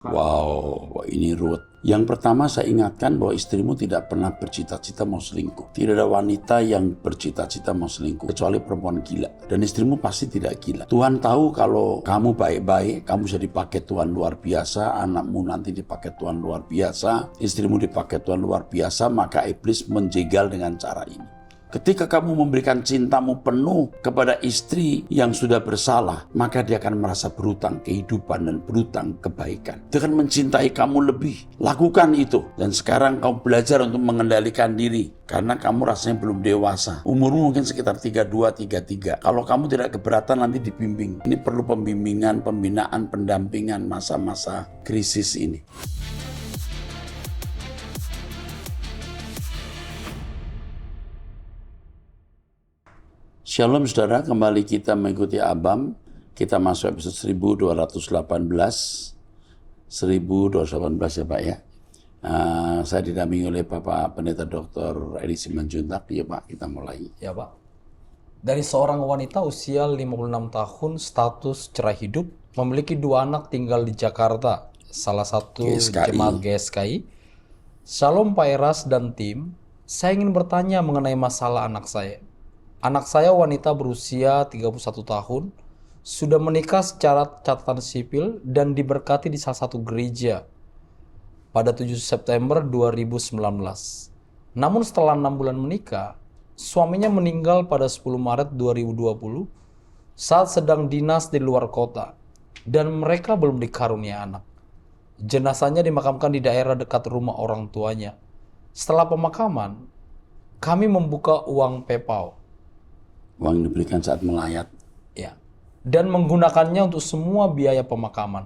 Wow, ini ruwet. Yang pertama saya ingatkan bahwa istrimu tidak pernah bercita-cita mau selingkuh. Tidak ada wanita yang bercita-cita mau selingkuh, kecuali perempuan gila. Dan istrimu pasti tidak gila. Tuhan tahu kalau kamu baik-baik, kamu bisa dipakai Tuhan luar biasa, anakmu nanti dipakai Tuhan luar biasa, istrimu dipakai Tuhan luar biasa, maka iblis menjegal dengan cara ini. Ketika kamu memberikan cintamu penuh kepada istri yang sudah bersalah, maka dia akan merasa berhutang kehidupan dan berhutang kebaikan. Dia akan mencintai kamu lebih. Lakukan itu. Dan sekarang kamu belajar untuk mengendalikan diri. Karena kamu rasanya belum dewasa. Umurmu mungkin sekitar 32, 33. Kalau kamu tidak keberatan nanti dibimbing. Ini perlu pembimbingan, pembinaan, pendampingan masa-masa krisis ini. Shalom saudara, kembali kita mengikuti Abam. Kita masuk episode 1218. 1218 ya Pak ya. Saya didampingi oleh Bapak Pendeta Dr. Edi Simanjuntak. Ya Pak, kita mulai. Ya Pak. Dari seorang wanita usia 56 tahun, status cerai hidup, memiliki 2 anak tinggal di Jakarta, salah satu GSKI. jemaat GSKI. Shalom Pak Eras dan tim, saya ingin bertanya mengenai masalah anak saya. Anak saya wanita berusia 31 tahun, sudah menikah secara catatan sipil dan diberkati di salah satu gereja pada 7 September 2019. Namun setelah 6 bulan menikah, suaminya meninggal pada 10 Maret 2020 saat sedang dinas di luar kota dan mereka belum dikarunia anak. Jenazahnya dimakamkan di daerah dekat rumah orang tuanya. Setelah pemakaman, kami membuka uang PayPal. Uang yang diberikan saat melayat. Ya, dan menggunakannya untuk semua biaya pemakaman.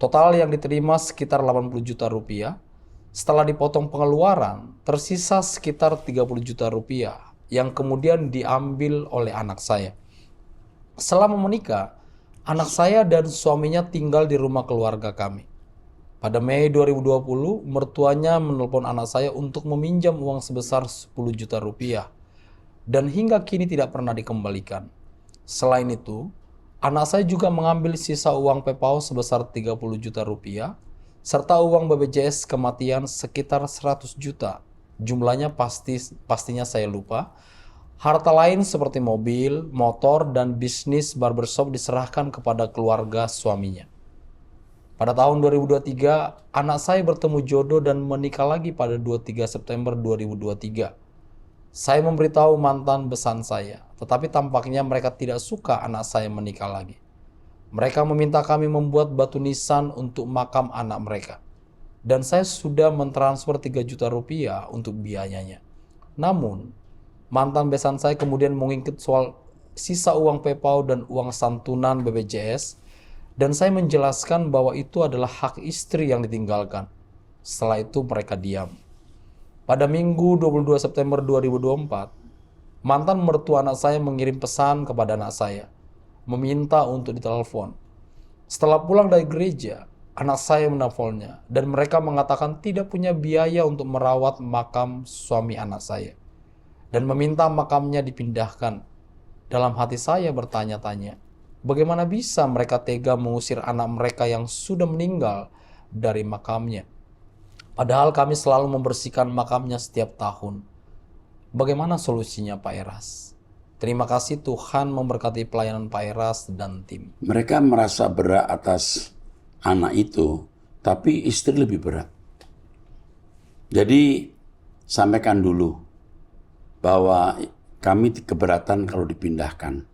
Total yang diterima sekitar 80 juta rupiah. Setelah dipotong pengeluaran, tersisa sekitar 30 juta rupiah yang kemudian diambil oleh anak saya. Selama menikah, anak saya dan suaminya tinggal di rumah keluarga kami. Pada Mei 2020, mertuanya menelpon anak saya untuk meminjam uang sebesar 10 juta rupiah. Dan hingga kini tidak pernah dikembalikan. Selain itu, anak saya juga mengambil sisa uang PayPal sebesar 30 juta rupiah, serta uang BPJS kematian sekitar 100 juta. Jumlahnya pastinya saya lupa. Harta lain seperti mobil, motor, dan bisnis barbershop diserahkan kepada keluarga suaminya. Pada tahun 2023, anak saya bertemu jodoh dan menikah lagi pada 23 September 2023. Saya memberitahu mantan besan saya, tetapi tampaknya mereka tidak suka anak saya menikah lagi. Mereka meminta kami membuat batu nisan untuk makam anak mereka. Dan saya sudah mentransfer 3 juta rupiah untuk biayanya. Namun, mantan besan saya kemudian mengungkit soal sisa uang PayPal dan uang santunan BPJS, dan saya menjelaskan bahwa itu adalah hak istri yang ditinggalkan. Setelah itu mereka diam. Pada Minggu 22 September 2024, mantan mertua anak saya mengirim pesan kepada anak saya, meminta untuk ditelepon. Setelah pulang dari gereja, anak saya menelponnya dan mereka mengatakan tidak punya biaya untuk merawat makam suami anak saya dan meminta makamnya dipindahkan. Dalam hati saya bertanya-tanya, bagaimana bisa mereka tega mengusir anak mereka yang sudah meninggal dari makamnya? Padahal kami selalu membersihkan makamnya setiap tahun. Bagaimana solusinya Pak Eras? Terima kasih, Tuhan memberkati pelayanan Pak Eras dan tim. Mereka merasa berat atas anak itu, tapi istri lebih berat. Jadi sampaikan dulu bahwa kami keberatan kalau dipindahkan.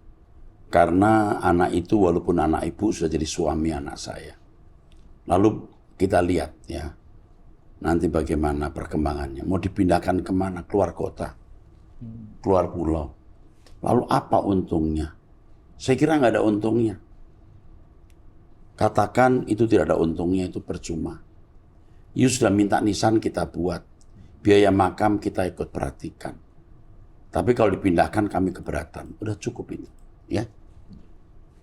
Karena anak itu walaupun anak ibu sudah jadi suami anak saya. Lalu kita lihat ya. Nanti bagaimana perkembangannya. Mau dipindahkan kemana? Keluar kota. Keluar pulau. Lalu apa untungnya? Saya kira nggak ada untungnya. Katakan itu tidak ada untungnya, itu percuma. You sudah minta nisan kita buat. Biaya makam kita ikut perhatikan. Tapi kalau dipindahkan kami keberatan. Udah cukup ini. Ya.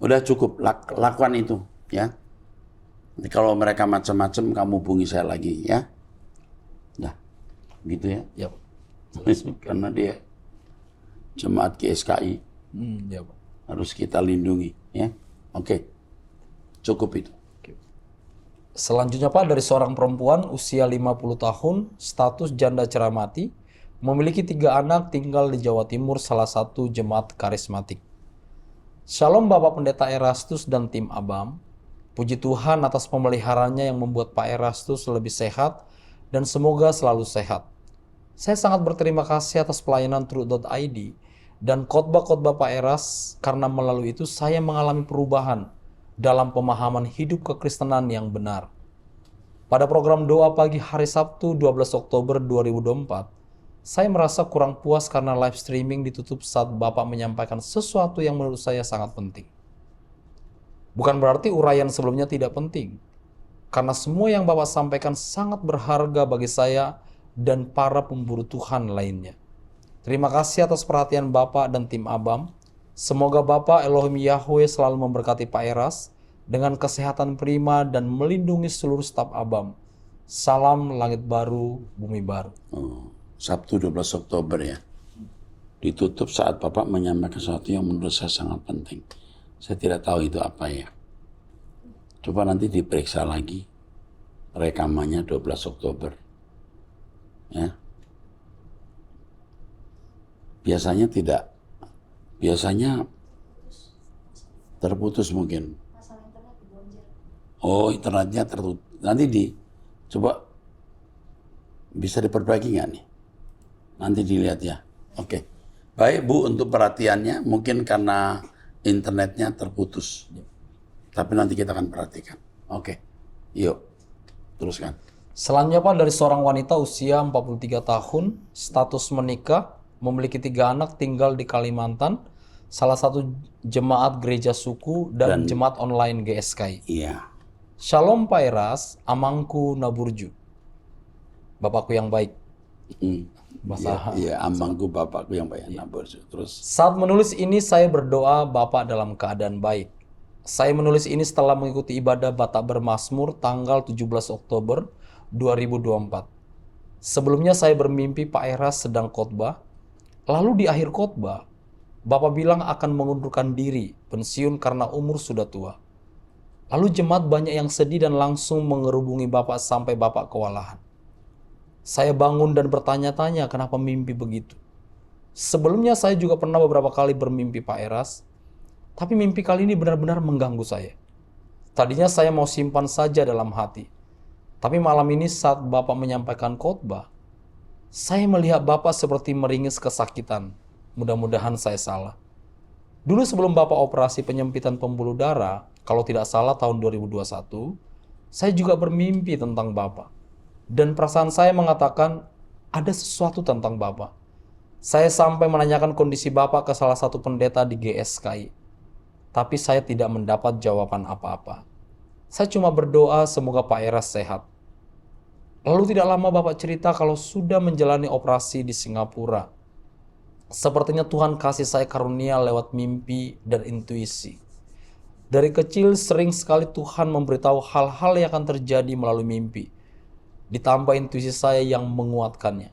Udah cukup. Lakukan itu. Ya. Nanti kalau mereka macam-macam kamu hubungi saya lagi. Ya. Nah, gitu ya. Ya, Karena dia jemaat GSKI. Ya, Pak. Harus kita lindungi. Ya. Oke. Cukup itu. Selanjutnya Pak, dari seorang perempuan usia 50 tahun, status janda ceramati, memiliki 3 anak tinggal di Jawa Timur, salah satu jemaat karismatik. Shalom Bapak Pendeta Erastus dan tim Abam. Puji Tuhan atas pemeliharaannya yang membuat Pak Erastus lebih sehat dan semoga selalu sehat. Saya sangat berterima kasih atas pelayanan Truth.id dan khotbah-khotbah Pak Eras karena melalui itu saya mengalami perubahan dalam pemahaman hidup kekristenan yang benar. Pada program doa pagi hari Sabtu 12 Oktober 2024, saya merasa kurang puas karena live streaming ditutup saat Bapak menyampaikan sesuatu yang menurut saya sangat penting. Bukan berarti uraian sebelumnya tidak penting, karena semua yang Bapak sampaikan sangat berharga bagi saya dan para pemburu Tuhan lainnya. Terima kasih atas perhatian Bapak dan tim Abam. Semoga Bapak Elohim Yahweh selalu memberkati Pak Eras dengan kesehatan prima dan melindungi seluruh staf Abam. Salam langit baru, bumi baru. Sabtu 12 Oktober ya. Ditutup saat Bapak menyampaikan sesuatu yang menurut saya sangat penting. Saya tidak tahu itu apa ya. Coba nanti diperiksa lagi rekamannya 12 Oktober. Ya. Biasanya tidak. Biasanya terputus mungkin. Oh, internetnya tertutup. Nanti coba bisa diperbaiki nggak nih? Nanti dilihat ya. Oke. Baik Bu, untuk perhatiannya mungkin karena internetnya terputus. Tapi nanti kita akan perhatikan. Oke. Yuk. Teruskan. Selanjutnya Pak, dari seorang wanita usia 43 tahun, status menikah, memiliki 3 anak tinggal di Kalimantan, salah satu jemaat gereja suku dan jemaat online GSKI. Iya. Shalom Pak Eras, amangku naburju. Bapakku yang baik. Iya, amangku Bapakku yang baik. Terus. Saat menulis ini saya berdoa Bapak dalam keadaan baik. Saya menulis ini setelah mengikuti ibadah Batak Bermazmur tanggal 17 Oktober 2024. Sebelumnya saya bermimpi Pak Eras sedang khotbah. Lalu di akhir khotbah, Bapak bilang akan mengundurkan diri, pensiun karena umur sudah tua. Lalu jemaat banyak yang sedih dan langsung mengerubungi Bapak sampai Bapak kewalahan. Saya bangun dan bertanya-tanya kenapa mimpi begitu. Sebelumnya saya juga pernah beberapa kali bermimpi Pak Eras, tapi mimpi kali ini benar-benar mengganggu saya. Tadinya saya mau simpan saja dalam hati. Tapi malam ini saat Bapak menyampaikan khotbah, saya melihat Bapak seperti meringis kesakitan. Mudah-mudahan saya salah. Dulu sebelum Bapak operasi penyempitan pembuluh darah, kalau tidak salah tahun 2021, saya juga bermimpi tentang Bapak. Dan perasaan saya mengatakan ada sesuatu tentang Bapak. Saya sampai menanyakan kondisi Bapak ke salah satu pendeta di GSKI. Tapi saya tidak mendapat jawaban apa-apa. Saya cuma berdoa semoga Pak Eras sehat. Lalu tidak lama Bapak cerita kalau sudah menjalani operasi di Singapura. Sepertinya Tuhan kasih saya karunia lewat mimpi dan intuisi. Dari kecil sering sekali Tuhan memberitahu hal-hal yang akan terjadi melalui mimpi. Ditambah intuisi saya yang menguatkannya.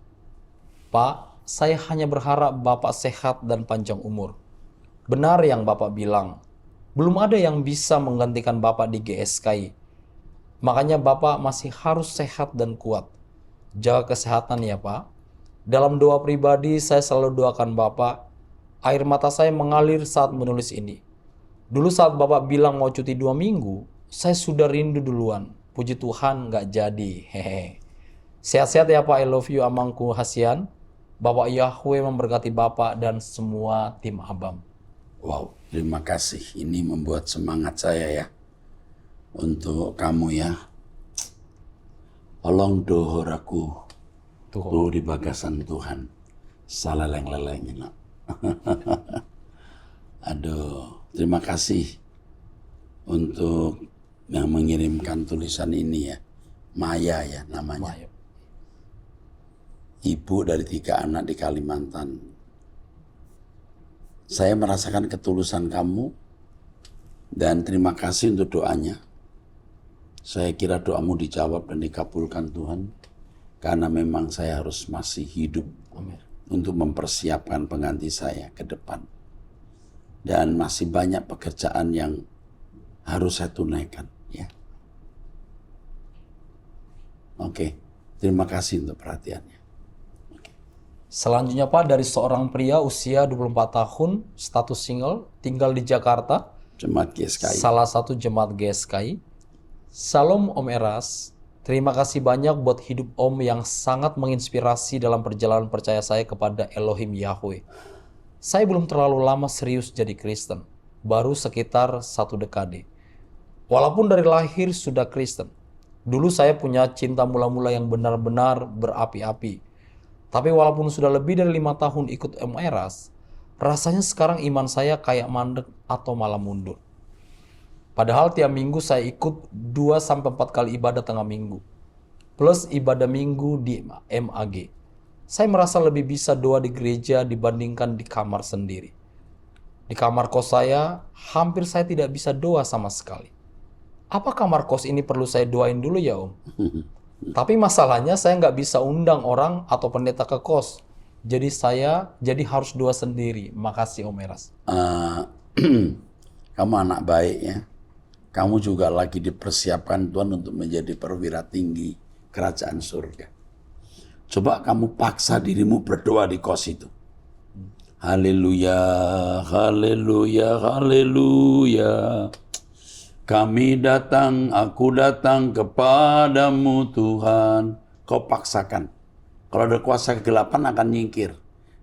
Pak, saya hanya berharap Bapak sehat dan panjang umur. Benar yang Bapak bilang, belum ada yang bisa menggantikan Bapak di GSKI. Makanya Bapak masih harus sehat dan kuat. Jaga kesehatan ya Pak. Dalam doa pribadi saya selalu doakan Bapak. Air mata saya mengalir saat menulis ini. Dulu saat Bapak bilang mau cuti 2 minggu, saya sudah rindu duluan. Puji Tuhan gak jadi. Hehe. Sehat-sehat ya Pak, I love you amangku Hasian. Bapak Yahweh memberkati Bapak dan semua tim Abam. Wow, terima kasih. Ini membuat semangat saya ya. Untuk kamu ya. Tolong dohoraku. Tuh di bagasan Tuhan. Salaleng-leleng. Aduh, terima kasih untuk yang mengirimkan tulisan ini ya. Maya ya namanya. Maya. Ibu dari 3 anak di Kalimantan. Saya merasakan ketulusan kamu dan terima kasih untuk doanya. Saya kira doamu dijawab dan dikabulkan Tuhan karena memang saya harus masih hidup. Amin. Untuk mempersiapkan pengganti saya ke depan. Dan masih banyak pekerjaan yang harus saya tunaikan ya. Oke, terima kasih untuk perhatiannya. Selanjutnya Pak, dari seorang pria usia 24 tahun, status single, tinggal di Jakarta, Jemaat GSKI. salah satu jemaat GSKI. Salam Om Eras, terima kasih banyak buat hidup Om yang sangat menginspirasi dalam perjalanan percaya saya kepada Elohim Yahweh. Saya belum terlalu lama serius jadi Kristen, baru sekitar 1 dekade. Walaupun dari lahir sudah Kristen, dulu saya punya cinta mula-mula yang benar-benar berapi-api. Tapi walaupun sudah lebih dari 5 tahun ikut Om Eras, rasanya sekarang iman saya kayak mandek atau malah mundur. Padahal tiap minggu saya ikut 2-4 kali ibadah tengah minggu, plus ibadah minggu di MAG. Saya merasa lebih bisa doa di gereja dibandingkan di kamar sendiri. Di kamar kos saya, hampir saya tidak bisa doa sama sekali. Apa kamar kos ini perlu saya doain dulu ya Om? Tapi masalahnya saya nggak bisa undang orang atau pendeta ke kos. Jadi saya harus doa sendiri. Makasih Om Eras. Kamu anak baik ya. Kamu juga lagi dipersiapkan Tuhan untuk menjadi perwira tinggi kerajaan surga. Coba kamu paksa dirimu berdoa di kos itu. Haleluya, haleluya, haleluya. Kami datang, aku datang kepadamu Tuhan. Kau paksakan. Kalau ada kuasa kegelapan akan nyingkir.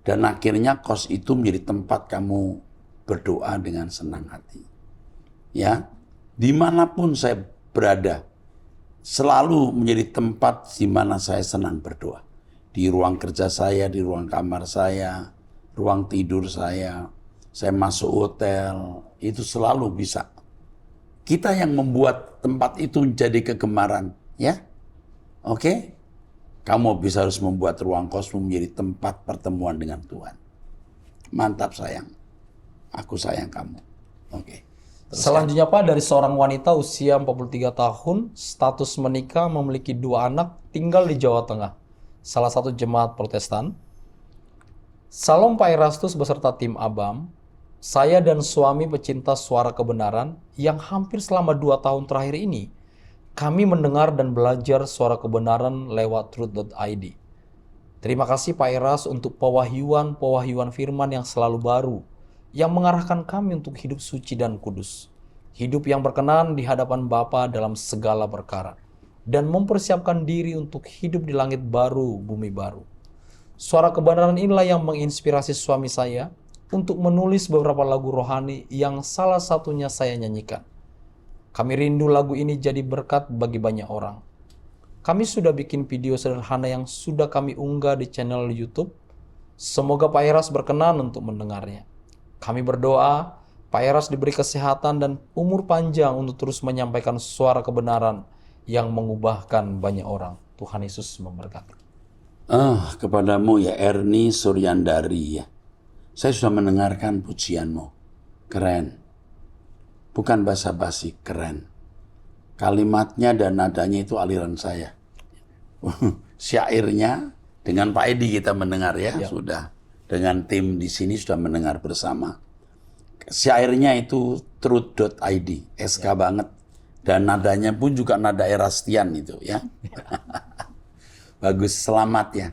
Dan akhirnya kos itu menjadi tempat kamu berdoa dengan senang hati. Ya, dimanapun saya berada, selalu menjadi tempat di mana saya senang berdoa. Di ruang kerja saya, di ruang kamar saya, ruang tidur saya masuk hotel, itu selalu bisa. Kita yang membuat tempat itu jadi kegemaran, ya. Oke? Kamu bisa harus membuat ruang kosmu menjadi tempat pertemuan dengan Tuhan. Mantap sayang. Aku sayang kamu. Oke. Selanjutnya Pak, dari seorang wanita usia 43 tahun, status menikah, memiliki 2 anak, tinggal di Jawa Tengah. Salah satu jemaat Protestan. Salam Pak Erastus beserta tim Abam. Saya dan suami pecinta suara kebenaran yang hampir selama 2 tahun terakhir ini, kami mendengar dan belajar suara kebenaran lewat truth.id. Terima kasih Pak Eras untuk pewahyuan firman yang selalu baru, yang mengarahkan kami untuk hidup suci dan kudus. Hidup yang berkenan di hadapan Bapa dalam segala perkara. Dan mempersiapkan diri untuk hidup di langit baru, bumi baru. Suara kebenaran inilah yang menginspirasi suami saya untuk menulis beberapa lagu rohani yang salah satunya saya nyanyikan. Kami rindu lagu ini jadi berkat bagi banyak orang. Kami sudah bikin video sederhana yang sudah kami unggah di channel YouTube. Semoga Pak Eras berkenan untuk mendengarnya. Kami berdoa, Pak Eras diberi kesehatan dan umur panjang untuk terus menyampaikan suara kebenaran yang mengubahkan banyak orang. Tuhan Yesus memberkati. Kepadamu ya Erni Suryandari ya. Saya sudah mendengarkan pujianmu. Keren. Bukan basa-basi, keren. Kalimatnya dan nadanya itu aliran saya. Syairnya dengan Pak Edi kita mendengar ya, sudah. Dengan tim di sini sudah mendengar bersama. Syairnya itu truth.id, SK banget. Dan nadanya pun juga nada Erastian itu ya. Bagus, selamat ya.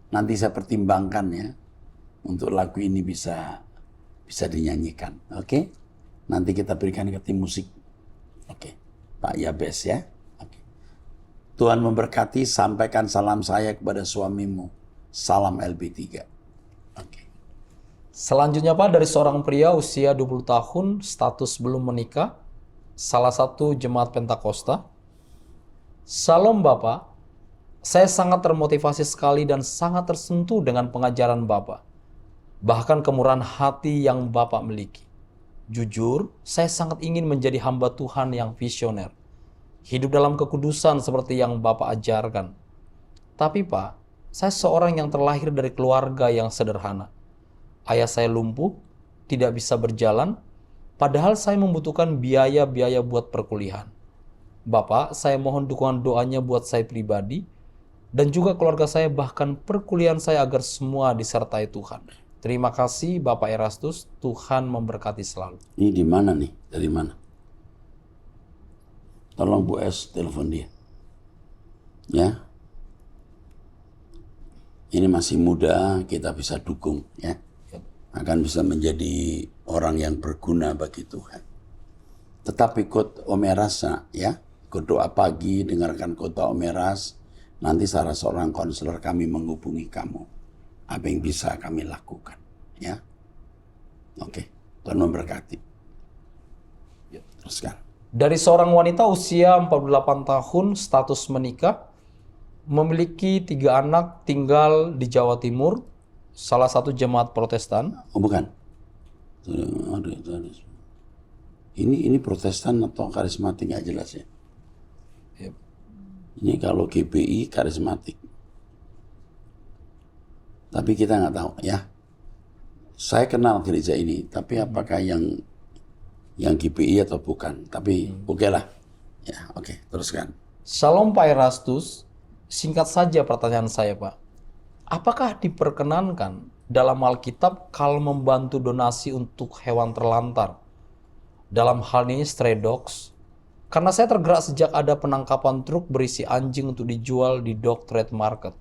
Nanti saya pertimbangkan ya. Untuk lagu ini bisa dinyanyikan. Oke? Nanti kita berikan ke tim musik. Oke. Pak Yabes ya. Oke. Tuhan memberkati, sampaikan salam saya kepada suamimu. Salam LB3. Oke. Selanjutnya Pak, dari seorang pria usia 20 tahun, status belum menikah, salah satu jemaat Pentakosta. Salam Bapak, saya sangat termotivasi sekali dan sangat tersentuh dengan pengajaran Bapak. Bahkan kemurahan hati yang Bapak miliki. Jujur, saya sangat ingin menjadi hamba Tuhan yang visioner. Hidup dalam kekudusan seperti yang Bapak ajarkan. Tapi Pak, saya seorang yang terlahir dari keluarga yang sederhana. Ayah saya lumpuh, tidak bisa berjalan, padahal saya membutuhkan biaya-biaya buat perkuliahan. Bapak, saya mohon dukungan doanya buat saya pribadi, dan juga keluarga saya, bahkan perkuliahan saya agar semua disertai Tuhan. Terima kasih Bapak Erastus, Tuhan memberkati selalu. Ini di mana nih? Dari mana? Tolong Bu S telepon dia. Ya, ini masih muda, kita bisa dukung ya. Akan bisa menjadi orang yang berguna bagi Tuhan. Tetap ikut Om Eras ya. Ikut doa pagi, dengarkan khotbah Om Eras. Nanti salah seorang konselor kami menghubungi kamu. Apa yang bisa kami lakukan ya. Oke, Tuhan memberkati. Teruskan. Dari seorang wanita usia 48 tahun, status menikah, memiliki 3 anak, tinggal di Jawa Timur, salah satu jemaat Protestan. Oh bukan. Ini Protestan atau karismatik nggak jelas ya. Yep. Ini kalau GBI karismatik. Tapi kita nggak tahu ya. Saya kenal gereja ini, tapi apakah yang GBI atau bukan? Tapi oke lah. Ya, oke, teruskan. Shalom Pak Erastus, singkat saja pertanyaan saya Pak. Apakah diperkenankan dalam Alkitab kalau membantu donasi untuk hewan terlantar? Dalam hal ini stray dogs. Karena saya tergerak sejak ada penangkapan truk berisi anjing untuk dijual di dog trade market.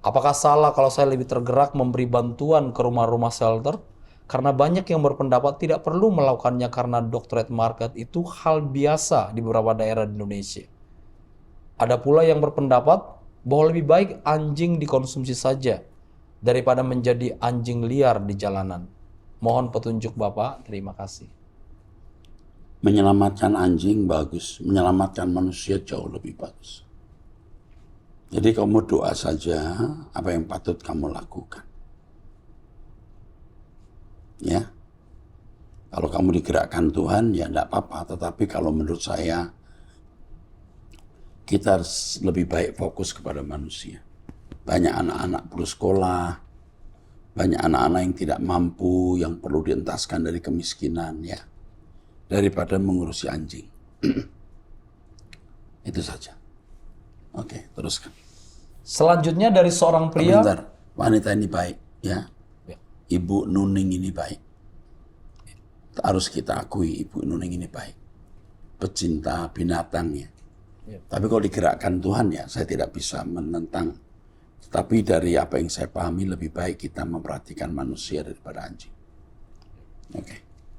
Apakah salah kalau saya lebih tergerak memberi bantuan ke rumah-rumah shelter? Karena banyak yang berpendapat tidak perlu melakukannya karena dog trade market itu hal biasa di beberapa daerah di Indonesia. Ada pula yang berpendapat bahwa lebih baik anjing dikonsumsi saja daripada menjadi anjing liar di jalanan. Mohon petunjuk Bapak, terima kasih. Menyelamatkan anjing bagus, menyelamatkan manusia jauh lebih bagus. Jadi kamu doa saja apa yang patut kamu lakukan. Ya, kalau kamu digerakkan Tuhan ya enggak apa-apa. Tetapi kalau menurut saya kita harus lebih baik fokus kepada manusia. Banyak anak-anak perlu sekolah, banyak anak-anak yang tidak mampu, yang perlu dientaskan dari kemiskinan ya, daripada mengurusi anjing. Itu saja. Oke, teruskan. Selanjutnya dari seorang pria. Bentar, wanita ini baik ya. Ibu Nuning ini baik. Harus kita akui Ibu Nuning ini baik. Pecinta binatang ya. Tapi kalau digerakkan Tuhan ya saya tidak bisa menentang. Tapi dari apa yang saya pahami lebih baik kita memperhatikan manusia daripada anjing. Oke,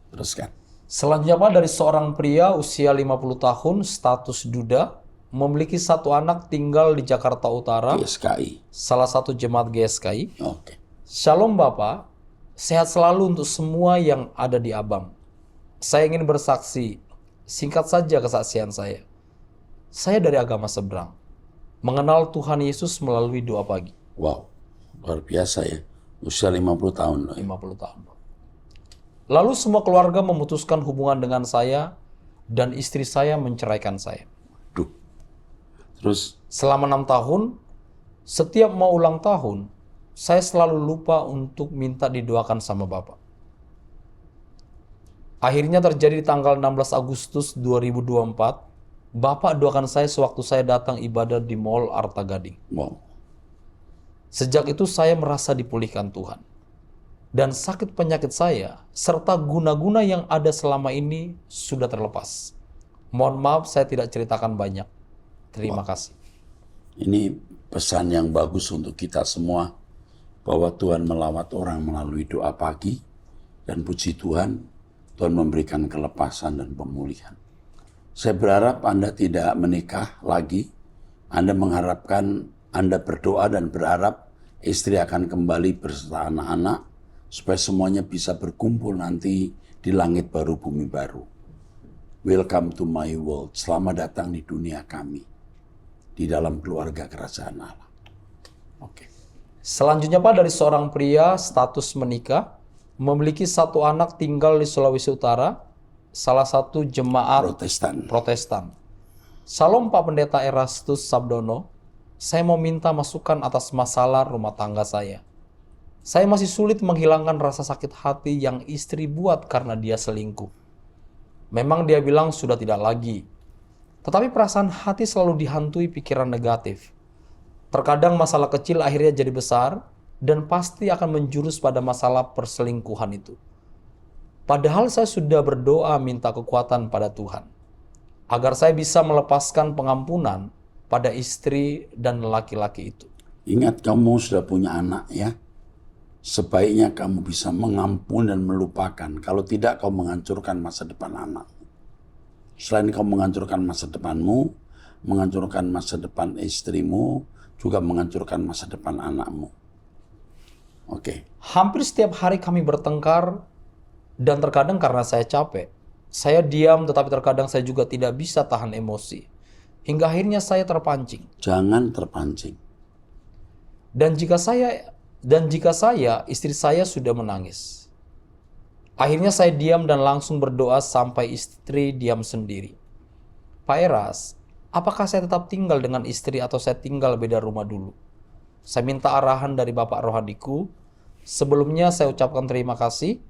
teruskan. Selanjutnya Pak, dari seorang pria usia 50 tahun, status duda, memiliki 1 anak, tinggal di Jakarta Utara, GSKI. salah satu jemaat GSKI. Oke. Shalom Bapak, sehat selalu untuk semua yang ada di Abang. Saya ingin bersaksi, singkat saja kesaksian saya. Saya dari agama seberang, mengenal Tuhan Yesus melalui doa pagi. Wow, luar biasa ya. Usia 50 tahun loh. 50 tahun. Lalu semua keluarga memutuskan hubungan dengan saya dan istri saya menceraikan saya. Duh. Terus Selama 6 tahun, setiap mau ulang tahun, saya selalu lupa untuk minta didoakan sama Bapak. Akhirnya terjadi di tanggal 16 Agustus 2024, Bapak doakan saya sewaktu saya datang ibadah di Mall Arta Gading. wow. Sejak itu saya merasa dipulihkan Tuhan. Dan sakit penyakit saya, serta guna-guna yang ada selama ini sudah terlepas. Mohon maaf saya tidak ceritakan banyak. Terima kasih. Ini pesan yang bagus untuk kita semua. Bahwa Tuhan melawat orang melalui doa pagi. Dan puji Tuhan, Tuhan memberikan kelepasan dan pemulihan. Saya berharap Anda tidak menikah lagi. Anda mengharapkan, Anda berdoa dan berharap istri akan kembali beserta anak-anak. Supaya semuanya bisa berkumpul nanti di langit baru, bumi baru. Welcome to my world. Selamat datang di dunia kami. Di dalam keluarga kerajaan Allah. Oke. Selanjutnya Pak, dari seorang pria status menikah, memiliki 1 anak, tinggal di Sulawesi Utara, salah satu jemaat Protestan. Salam Pak Pendeta Erastus Sabdono, saya mau minta masukan atas masalah rumah tangga saya. Saya masih sulit menghilangkan rasa sakit hati yang istri buat karena dia selingkuh. Memang dia bilang sudah tidak lagi. Tetapi perasaan hati selalu dihantui pikiran negatif. Terkadang masalah kecil akhirnya jadi besar dan pasti akan menjurus pada masalah perselingkuhan itu. Padahal saya sudah berdoa minta kekuatan pada Tuhan. Agar saya bisa melepaskan pengampunan pada istri dan laki-laki itu. Ingat, kamu sudah punya anak ya. Sebaiknya kamu bisa mengampuni dan melupakan. Kalau tidak, kau menghancurkan masa depan anak. Selain kau menghancurkan masa depanmu, menghancurkan masa depan istrimu, juga menghancurkan masa depan anakmu. Oke. Hampir setiap hari kami bertengkar dan terkadang karena saya capek. Saya diam tetapi terkadang saya juga tidak bisa tahan emosi. Hingga akhirnya saya terpancing. Jangan terpancing. Dan jika saya, istri saya sudah menangis. Akhirnya saya diam dan langsung berdoa sampai istri diam sendiri. Pak Eras, apakah saya tetap tinggal dengan istri atau saya tinggal beda rumah dulu? Saya minta arahan dari Bapak Rohaniku. Sebelumnya saya ucapkan terima kasih.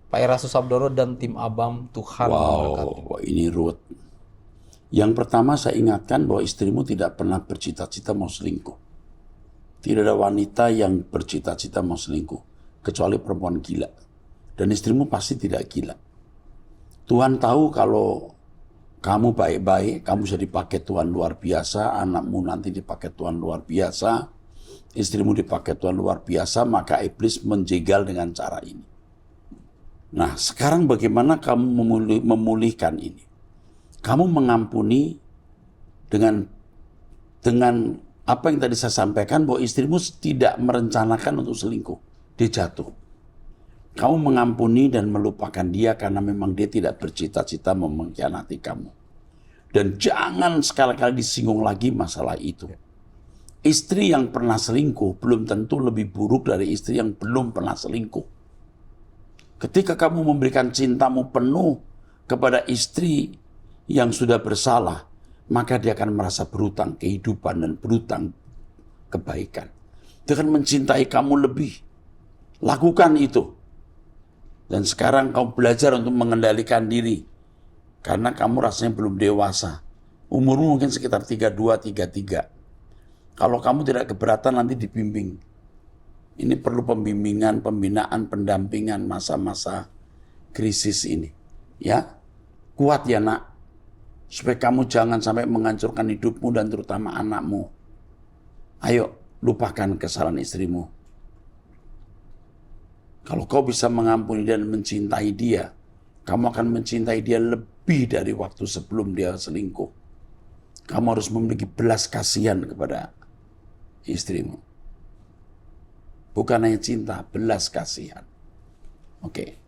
Pak Eras Susabdono dan tim Abam, Tuhan memberkati. Wow, ini ruwet. Yang pertama saya ingatkan bahwa istrimu tidak pernah bercita-cita mau selingkuh. Tidak ada wanita yang bercita-cita mau selingkuh, kecuali perempuan gila. Dan istrimu pasti tidak gila. Tuhan tahu kalau kamu baik-baik, kamu bisa dipakai Tuhan luar biasa, anakmu nanti dipakai Tuhan luar biasa, istrimu dipakai Tuhan luar biasa, maka iblis menjegal dengan cara ini. Nah, sekarang bagaimana kamu memulihkan ini? Kamu mengampuni dengan apa yang tadi saya sampaikan, bahwa istrimu tidak merencanakan untuk selingkuh. Dia jatuh. Kamu mengampuni dan melupakan dia karena memang dia tidak bercita-cita mengkhianati kamu. Dan jangan sekali-kali disinggung lagi masalah itu. Istri yang pernah selingkuh belum tentu lebih buruk dari istri yang belum pernah selingkuh. Ketika kamu memberikan cintamu penuh kepada istri yang sudah bersalah, maka dia akan merasa berhutang kehidupan dan berhutang kebaikan. Dia akan mencintai kamu lebih. Lakukan itu. Dan sekarang kamu belajar untuk mengendalikan diri. Karena kamu rasanya belum dewasa. Umurmu mungkin sekitar 32, 33. Kalau kamu tidak keberatan, nanti dibimbing. Ini perlu pembimbingan, pembinaan, pendampingan masa-masa krisis ini. Ya, kuat ya nak. Supaya kamu jangan sampai menghancurkan hidupmu dan terutama anakmu. Ayo, lupakan kesalahan istrimu. Kalau kau bisa mengampuni dan mencintai dia, kamu akan mencintai dia lebih dari waktu sebelum dia selingkuh. Kamu harus memiliki belas kasihan kepada istrimu. Bukan hanya cinta, belas kasihan. Oke.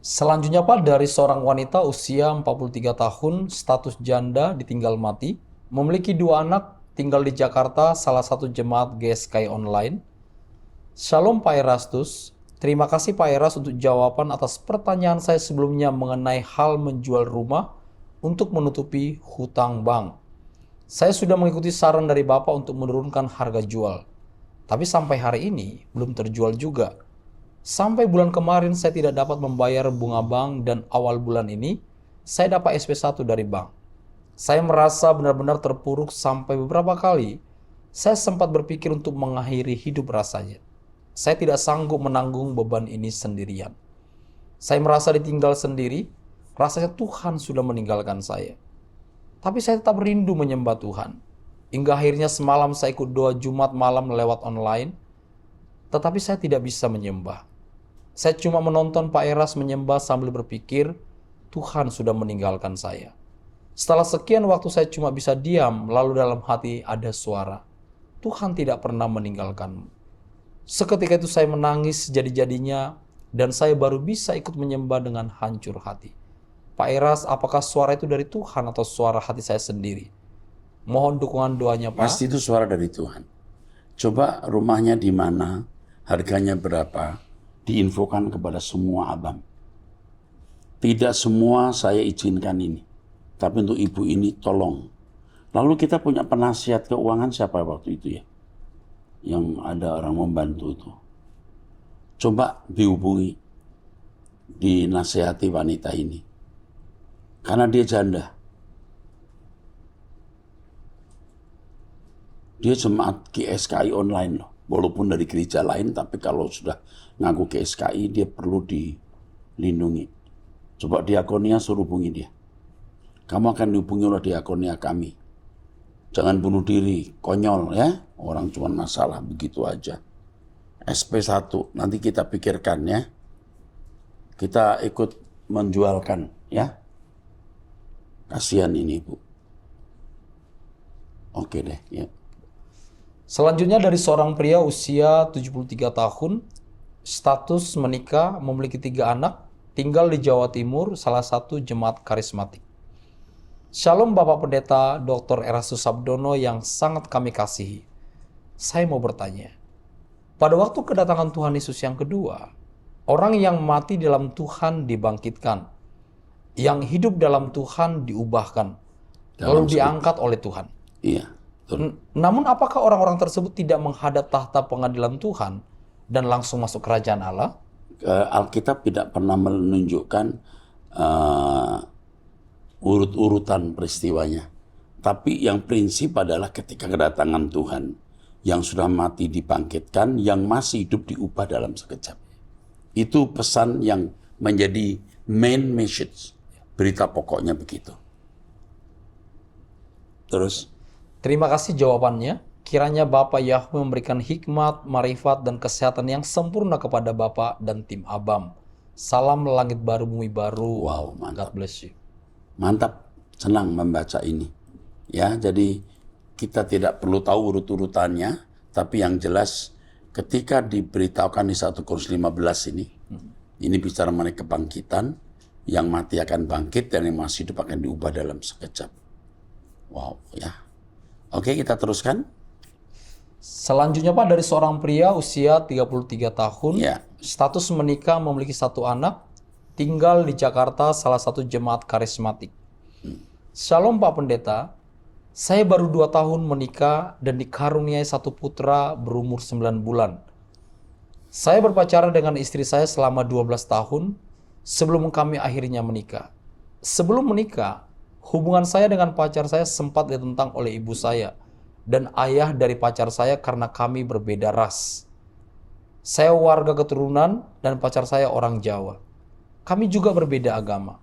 Selanjutnya Pak, dari seorang wanita usia 43 tahun, status janda, ditinggal mati, memiliki 2 anak, tinggal di Jakarta, salah satu jemaat GSKI online. Shalom Pak Erastus, terima kasih Pak Eras untuk jawaban atas pertanyaan saya sebelumnya mengenai hal menjual rumah untuk menutupi hutang bank. Saya sudah mengikuti saran dari Bapak untuk menurunkan harga jual, tapi sampai hari ini belum terjual juga. Sampai bulan kemarin saya tidak dapat membayar bunga bank dan awal bulan ini saya dapat SP1 dari bank. Saya merasa benar-benar terpuruk sampai beberapa kali saya sempat berpikir untuk mengakhiri hidup rasanya. Saya tidak sanggup menanggung beban ini sendirian. Saya merasa ditinggal sendiri, rasanya Tuhan sudah meninggalkan saya. Tapi saya tetap rindu menyembah Tuhan. Hingga akhirnya semalam saya ikut doa Jumat malam lewat online, tetapi saya tidak bisa menyembah. Saya cuma menonton Pak Eras menyembah sambil berpikir, Tuhan sudah meninggalkan saya. Setelah sekian waktu saya cuma bisa diam, lalu dalam hati ada suara, Tuhan tidak pernah meninggalkanmu. Seketika itu saya menangis jadi-jadinya, dan saya baru bisa ikut menyembah dengan hancur hati. Pak Eras, apakah suara itu dari Tuhan atau suara hati saya sendiri? Mohon dukungan doanya Pak. Pasti itu suara dari Tuhan. Coba rumahnya di mana, harganya berapa, diinfokan kepada semua abang. Tidak semua saya izinkan ini. Tapi untuk ibu ini tolong. Lalu kita punya penasihat keuangan siapa waktu itu ya? Yang ada orang membantu itu. Coba dihubungi. Dinasihati wanita ini. Karena dia janda. Dia jemaat GSKI online loh. Walaupun dari gereja lain, tapi kalau sudah ngaku GSKI, dia perlu dilindungi. Coba diakonia suruh hubungi dia. Kamu akan dihubungi oleh diakonia kami. Jangan bunuh diri, konyol ya. Orang cuma masalah begitu aja. SP1, nanti kita pikirkan ya. Kita ikut menjualkan ya. Kasihan ini Bu. Oke deh ya. Selanjutnya dari seorang pria usia 73 tahun, status menikah, memiliki 3 anak, tinggal di Jawa Timur, salah satu jemaat karismatik. Shalom Bapak Pendeta Dr. Erastus Sabdono yang sangat kami kasihi. Saya mau bertanya, pada waktu kedatangan Tuhan Yesus yang kedua, orang yang mati dalam Tuhan dibangkitkan, yang hidup dalam Tuhan diubahkan, lalu diangkat oleh Tuhan. Iya, betul. Namun apakah orang-orang tersebut tidak menghadap tahta pengadilan Tuhan dan langsung masuk kerajaan Allah? Alkitab tidak pernah menunjukkan urut-urutan peristiwanya. Tapi yang prinsip adalah ketika kedatangan Tuhan, yang sudah mati dibangkitkan, yang masih hidup diubah dalam sekejap. Itu pesan yang menjadi main message. Berita pokoknya begitu. Terus? Terima kasih jawabannya. Kiranya Bapak Yahweh memberikan hikmat, marifat, dan kesehatan yang sempurna kepada Bapak dan tim Abam. Salam langit baru, bumi baru. Wow, mantap. God bless you. Mantap, senang membaca ini. Ya, jadi kita tidak perlu tahu urut-urutannya, tapi yang jelas ketika diberitahukan di 1 Korintus 15 ini bicara mengenai kebangkitan, yang mati akan bangkit dan yang masih hidup akan diubah dalam sekejap. Wow, ya. Oke, kita teruskan. Selanjutnya Pak, dari seorang pria usia 33 tahun, Ya. status menikah, memiliki 1 anak, tinggal di Jakarta, salah satu jemaat karismatik. Shalom Pak Pendeta, saya baru 2 tahun menikah dan dikaruniai 1 putra berumur 9 bulan. Saya berpacaran dengan istri saya selama 12 tahun sebelum kami akhirnya menikah. Sebelum menikah, hubungan saya dengan pacar saya sempat ditentang oleh ibu saya dan ayah dari pacar saya karena kami berbeda ras. Saya warga keturunan dan pacar saya orang Jawa. Kami juga berbeda agama.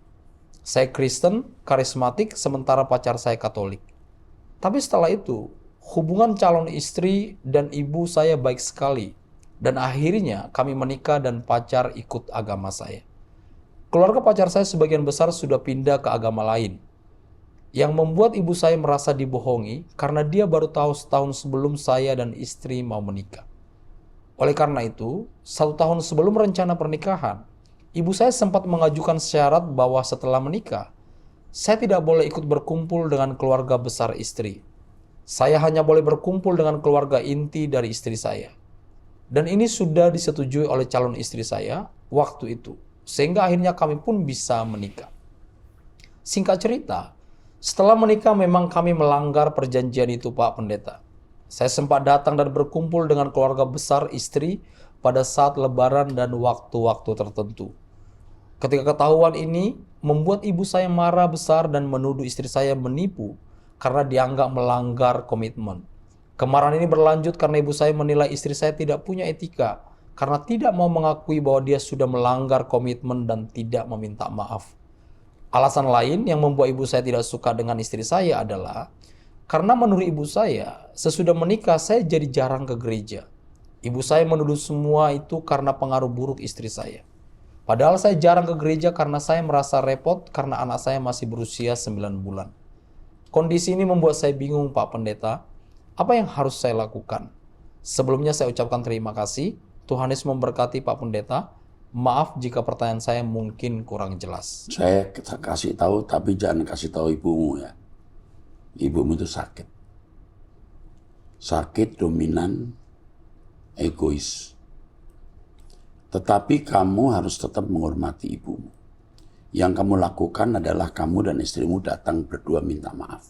Saya Kristen, karismatik, sementara pacar saya Katolik. Tapi setelah itu, hubungan calon istri dan ibu saya baik sekali. Dan akhirnya kami menikah dan pacar ikut agama saya. Keluarga pacar saya sebagian besar sudah pindah ke agama lain. Yang membuat ibu saya merasa dibohongi karena dia baru tahu setahun sebelum saya dan istri mau menikah. Oleh karena itu, 1 tahun sebelum rencana pernikahan, ibu saya sempat mengajukan syarat bahwa setelah menikah, saya tidak boleh ikut berkumpul dengan keluarga besar istri. Saya hanya boleh berkumpul dengan keluarga inti dari istri saya. Dan ini sudah disetujui oleh calon istri saya waktu itu. Sehingga akhirnya kami pun bisa menikah. Singkat cerita, setelah menikah memang kami melanggar perjanjian itu Pak Pendeta. Saya sempat datang dan berkumpul dengan keluarga besar istri pada saat lebaran dan waktu-waktu tertentu. Ketika ketahuan ini, membuat ibu saya marah besar dan menuduh istri saya menipu karena dianggap melanggar komitmen. Kemarahan ini berlanjut karena ibu saya menilai istri saya tidak punya etika karena tidak mau mengakui bahwa dia sudah melanggar komitmen dan tidak meminta maaf. Alasan lain yang membuat ibu saya tidak suka dengan istri saya adalah karena menurut ibu saya, sesudah menikah saya jadi jarang ke gereja. Ibu saya menuduh semua itu karena pengaruh buruk istri saya. Padahal saya jarang ke gereja karena saya merasa repot karena anak saya masih berusia 9 bulan. Kondisi ini membuat saya bingung Pak Pendeta, apa yang harus saya lakukan? Sebelumnya saya ucapkan terima kasih, Tuhan Yesus memberkati Pak Pendeta. Maaf jika pertanyaan saya mungkin kurang jelas. Saya kasih tahu, tapi jangan kasih tahu ibumu ya. Ibumu itu sakit. Sakit, dominan, egois. Tetapi kamu harus tetap menghormati ibumu. Yang kamu lakukan adalah kamu dan istrimu datang berdua minta maaf.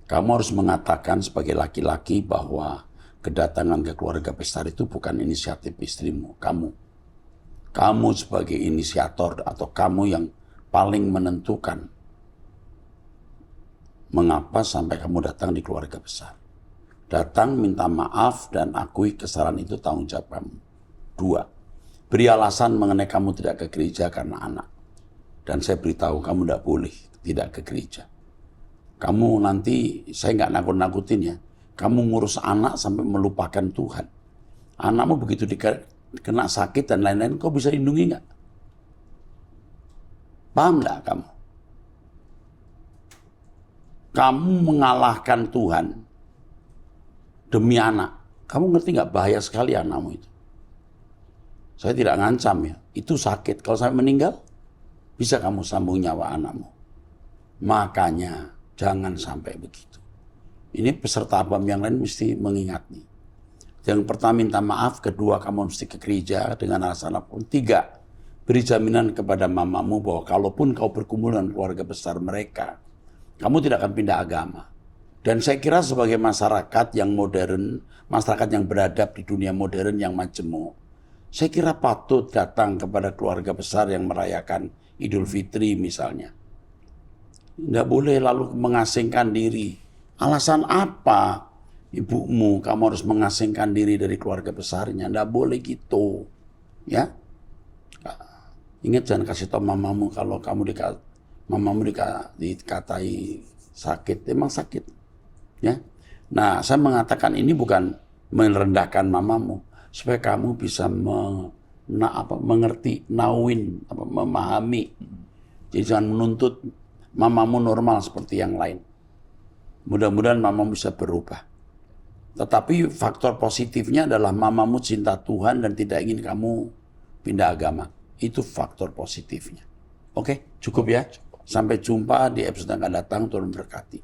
Kamu harus mengatakan sebagai laki-laki bahwa kedatangan ke keluarga besar itu bukan inisiatif istrimu, kamu. Kamu sebagai inisiator atau kamu yang paling menentukan mengapa sampai kamu datang di keluarga besar. Datang, minta maaf, dan akui kesalahan itu tanggung jawab kamu. 2, beri alasan mengenai kamu tidak ke gereja karena anak. Dan saya beritahu kamu tidak boleh tidak ke gereja. Kamu nanti, saya nggak nakut-nakutin ya, kamu ngurus anak sampai melupakan Tuhan. Anakmu begitu kena sakit dan lain-lain, kau bisa lindungi nggak? Paham nggak kamu? Kamu mengalahkan Tuhan demi anak. Kamu ngerti nggak bahaya sekali anakmu itu? Saya tidak ngancam ya, itu sakit. Kalau sampai meninggal, bisa kamu sambung nyawa anakmu. Makanya jangan sampai begitu. Ini peserta ABAM yang lain mesti mengingat nih. Yang pertama minta maaf, kedua kamu mesti ke gereja dengan alasan apapun. Tiga, beri jaminan kepada mamamu bahwa kalaupun kau berkumpul dengan keluarga besar mereka, kamu tidak akan pindah agama. Dan saya kira sebagai masyarakat yang modern, masyarakat yang beradab di dunia modern yang majemuk, saya kira patut datang kepada keluarga besar yang merayakan Idul Fitri misalnya. Tidak boleh lalu mengasingkan diri. Alasan apa ibumu kamu harus mengasingkan diri dari keluarga besarnya? Tidak boleh gitu. Ya. Ingat jangan kasih tahu mamamu kalau mamamu dikatai sakit. Emang sakit. Ya. Nah, saya mengatakan ini bukan merendahkan mamamu, supaya kamu bisa mengerti, memahami. Jadi jangan menuntut mamamu normal seperti yang lain. Mudah-mudahan mamamu bisa berubah. Tetapi faktor positifnya adalah mamamu cinta Tuhan dan tidak ingin kamu pindah agama. Itu faktor positifnya. Oke, cukup ya. Sampai jumpa di episode yang akan datang. Tuhan berkati.